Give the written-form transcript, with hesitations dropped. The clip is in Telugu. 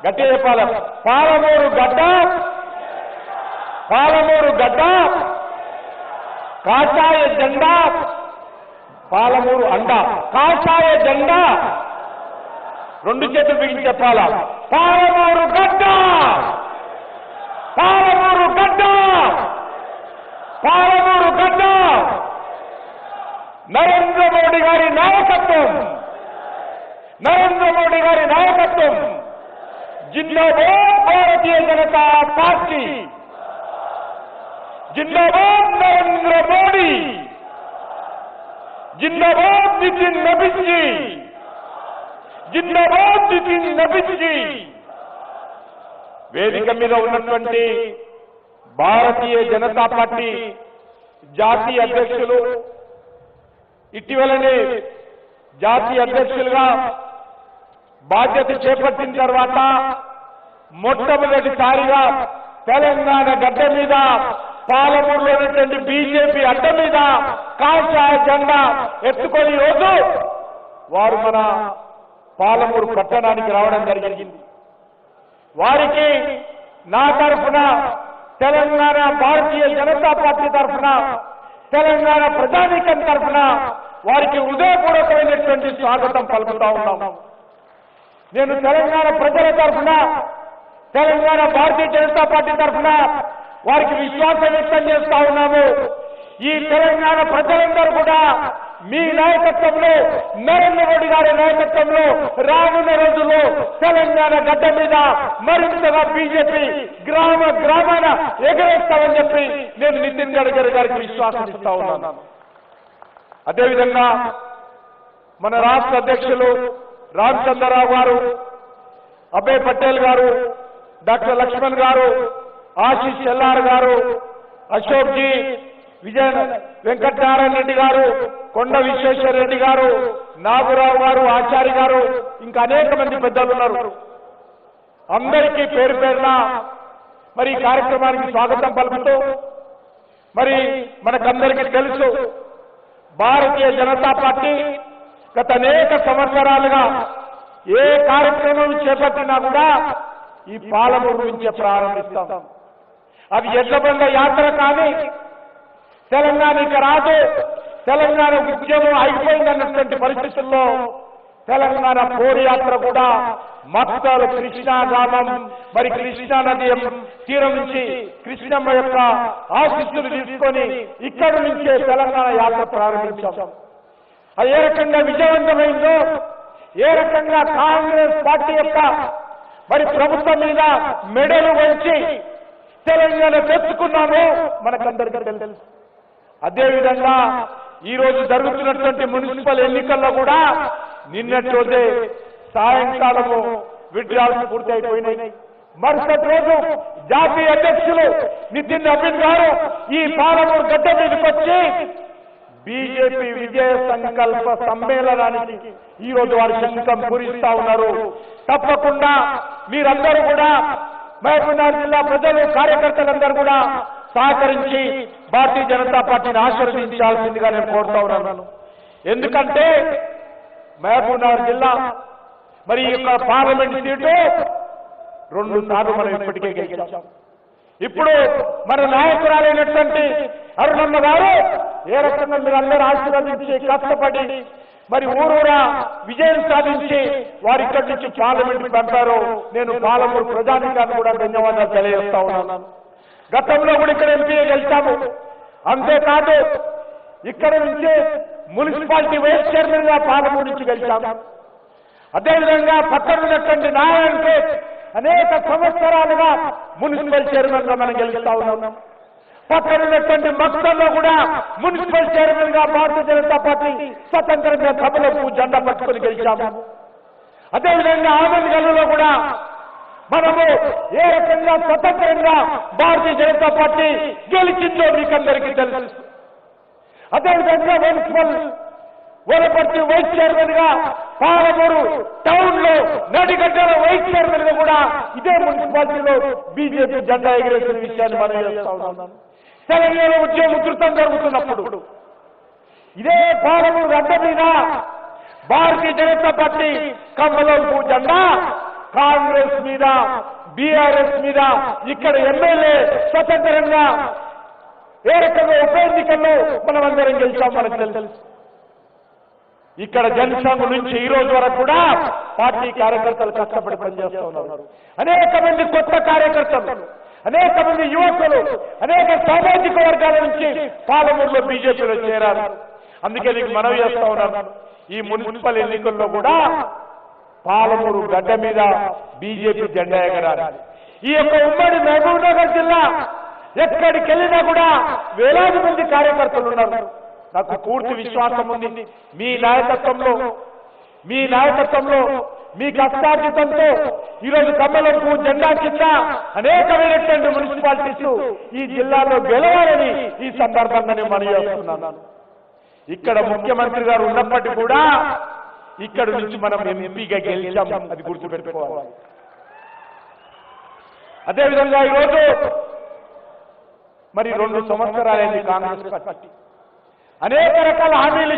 గట్టిగా చెప్పాలి. పాలమూరు గడ్డ, పాలమూరు గడ్డ, కాషాయ జెండా, పాలమూరు అండ, కాషాయ జెండా. రెండు చేతులు బిగించి చెప్పాలా, పాలమూరు గడ్డ, పాలమూరు గడ్డ, పాలమూరు గడ్డ. నరేంద్ర మోడీ గారి నాయకత్వం, నరేంద్ర మోడీ గారి నాయకత్వం. జిందాబాద్ భారతీయ జనతా పార్టీ, జిందాబాద్ నరేంద్ర మోడీ, జిందాబాద్ నితిన్ నబీన్ జీ, జిందాబాద్ నితిన్ నబీన్ జీ. వేదిక మీద ఉన్నటువంటి భారతీయ జనతా పార్టీ జాతీయ అధ్యక్షులు, ఇటీవలనే జాతీయ అధ్యక్షులుగా బాధ్యత చేపట్టిన తర్వాత మొట్టమొదటిసారిగా తెలంగాణ గడ్డ మీద పాలమూరులో ఉన్నటువంటి బీజేపీ అడ్డ మీద కాషాయ జెండా ఎత్తుకొని రోజు వారు మన పాలమూరు పట్టణానికి రావడం జరిగింది. వారికి నా తరఫున, తెలంగాణ భారతీయ జనతా పార్టీ తరఫున, తెలంగాణ ప్రజానీకం తరఫున వారికి హృదయపూర్వకమైనటువంటి స్వాగతం పలుకుతా ఉన్నాం. నేను తెలంగాణ ప్రజల తరఫున, తెలంగాణ భారతీయ జనతా పార్టీ తరఫున వారికి విశ్వాసం వ్యక్తం చేస్తా ఉన్నాము. ఈ తెలంగాణ ప్రజలందరూ కూడా మీ నాయకత్వంలో, నరేంద్ర మోడీ గారి నాయకత్వంలో రానున్న రోజుల్లో తెలంగాణ గడ్డ మీద మరింతగా బీజేపీ గ్రామ గ్రామాన ఎగరేస్తామని చెప్పి నేను నితిన్ గడ్కరీ గారికి విశ్వాసం ఇస్తా ఉన్నాను. అదేవిధంగా మన రాష్ట్ర అధ్యక్షులు రామచంద్రరావు గారు, అభయ్ పటేల్ గారు, డాక్టర్ లక్ష్మణ్ గారు, ఆశీష్ ఎల్లార్ గారు, అశోక్ జీ, విజయ వెంకటనారాయణ రెడ్డి గారు, కొండ విశ్వేశ్వర రెడ్డి గారు, నాగురావు గారు, ఆచార్య గారు, ఇంకా అనేక మంది పెద్దలు ఉన్నారు. అందరికీ పేరు పేరున మరి ఈ కార్యక్రమానికి స్వాగతం పలుకుతూ, మరి మనకందరికీ తెలుసు భారతీయ జనతా పార్టీ గత అనేక సంవత్సరాలుగా ఏ కార్యక్రమం చేపట్టినా కూడా ఈ పాలమూరు నుంచే ప్రారంభిస్తాం. అది ఎడ్లబండ యాత్ర కానీ, తెలంగాణ ఇక రాదు, తెలంగాణ ఉద్యమం అయిపోయిందన్నటువంటి పరిస్థితుల్లో తెలంగాణ పోరు యాత్ర కూడా మక్తలు కృష్ణా గ్రామం, మరి కృష్ణా నది తీరం నుంచి కృష్ణమ్మ యొక్క ఆశీస్సులు తీసుకొని ఇక్కడి నుంచే తెలంగాణ యాత్ర ప్రారంభించాం. అది ఏ రకంగా విజయవంతమైందో, ఏ రకంగా కాంగ్రెస్ పార్టీ యొక్క మరి ప్రభుత్వం మీద మెడలు వంచి తెలంగాణ తెచ్చుకున్నామో మనకందరికీ తెలుసు. అదేవిధంగా ఈ రోజు జరుగుతున్నటువంటి మున్సిపల్ ఎన్నికల్లో కూడా నిన్నటి రోజే సాయంకాలము విడ్రాల్స్ పూర్తి అయిపోయినాయి. మరుసటి రోజు జాతీయ అధ్యక్షులు నితిన్ నబీన్ గారు ఈ పాలమూరు గడ్డ మీదకి వచ్చి బీజేపీ విజయ సంకల్ప సమ్మేళనానికి ఈ రోజు వారు శంఖం పూరిస్తా ఉన్నారు. తప్పకుండా మీరందరూ కూడా మహబూబ్నగర్ జిల్లా ప్రజలు, కార్యకర్తలందరూ కూడా సహకరించి భారతీయ జనతా పార్టీని ఆశీర్వదించాల్సిందిగా నేను కోరుతా ఉన్నాను. ఎందుకంటే మహబూబ్నగర్ జిల్లా మరి ఈ యొక్క పార్లమెంట్ సీటు 2 సార్లు మనం ఇప్పటికే గెలిచాం. ఇప్పుడు మన నాయకురాలైనటువంటి అరుణమ్మ గారు ఏ రకంగా మీరు అందరూ ఆశీర్వదించి కష్టపడి మరి ఊరూరా విజయం సాధించి వారి ఇక్కడి నుంచి పార్లమెంట్ పంపారు. నేను పాలమూరు ప్రజానీకాన్ని కూడా ధన్యవాదాలు తెలియజేస్తా ఉన్నాను. గతంలో కూడా ఇక్కడ ఎంపీ గెలిచాము. అంతేకాదు ఇక్కడ నుంచి మున్సిపాలిటీ వైస్ చైర్మన్ గా పాలమూరు నుంచి గెలిచాము. అదేవిధంగా పక్కన ఉన్నటువంటి నారాయణపేట్ అనేక సంవత్సరాలుగా మున్సిపల్ చైర్మన్ గా మనం గెలుస్తా ఉన్నాం. పక్కన ఉన్నటువంటి మక్తల్లో కూడా మున్సిపల్ చైర్మన్ గా భారతీయ జనతా పార్టీ స్వతంత్రంగా సభలకు జెండా పట్టుకొని గెలిచాము. అదేవిధంగా ఆనందగల్లో కూడా మనము ఏ రకంగా స్వతంత్రంగా భారతీయ జనతా పార్టీ గెలిచిందో మీకందరికీ తెలుసు. అదేవిధంగా మున్సిపల్ వనపర్తి వైస్ చైర్మన్ గా పాలమూరు టౌన్ లో నడిగడ్డల వైస్ చైర్మన్ గా కూడా ఇదే మున్సిపాలిటీలో బీజేపీ జెండా ఎగిరేసిన విషయాన్ని మనం చేస్తా ఉన్నాం. తెలంగాణ ఉద్యమం ఉధృతం జరుగుతున్నప్పుడు ఇదే పాలమూరు గడ్డ మీద భారతీయ జనతా పార్టీ కమలంపు జెండా కాంగ్రెస్ మీద బీఆర్ఎస్ మీద ఇక్కడ ఎమ్మెల్యే స్వతంత్రంగా ఏ రకంగా ఉప ఎన్నికల్లో మనం అందరం గెలిచాం మనకు తెలుసు. ఇక్కడ జనసంఘ్ నుంచి ఈ రోజు వరకు కూడా పార్టీ కార్యకర్తలు కష్టపడి పనిచేస్తూ ఉన్నారు. అనేక మంది కొత్త కార్యకర్తలు, అనేక మంది యువకులు, అనేక సామాజిక వర్గాల నుంచి పాలమూరులో బీజేపీలో చేరారు. అందుకే నీకు మనవి చేస్తా ఉన్నాను, ఈ మున్సిపల్ ఎన్నికల్లో కూడా పాలమూరు గడ్డ మీద బీజేపీ జెండా ఎగరాలి. ఈ యొక్క ఉమ్మడి మహబూబ్ నగర్ జిల్లా ఎక్కడికి వెళ్ళినా కూడా వేలాది మంది కార్యకర్తలు ఉన్నారు. నాకు పూర్తి విశ్వాసం ఉంది మీ నాయకత్వంలో మీ కష్టార్జితంతో ఈరోజు కమలంపు జెండా కింద అనేకమైనటువంటి మున్సిపాలిటీస్ ఈ జిల్లాలో గెలవాలని ఈ సందర్భంగా నేను మనవి చేస్తున్నాను. ఇక్కడ ముఖ్యమంత్రి గారు ఉన్నప్పటికీ కూడా ఇక్కడ నుంచి మనం ఎంపీగా గెలిచాం, అది గుర్తుపెట్టుకోవాలి. అదేవిధంగా ఈరోజు మరి 2 సంవత్సరాలైంది కాంగ్రెస్ పార్టీ అనేక రకాల హామీలు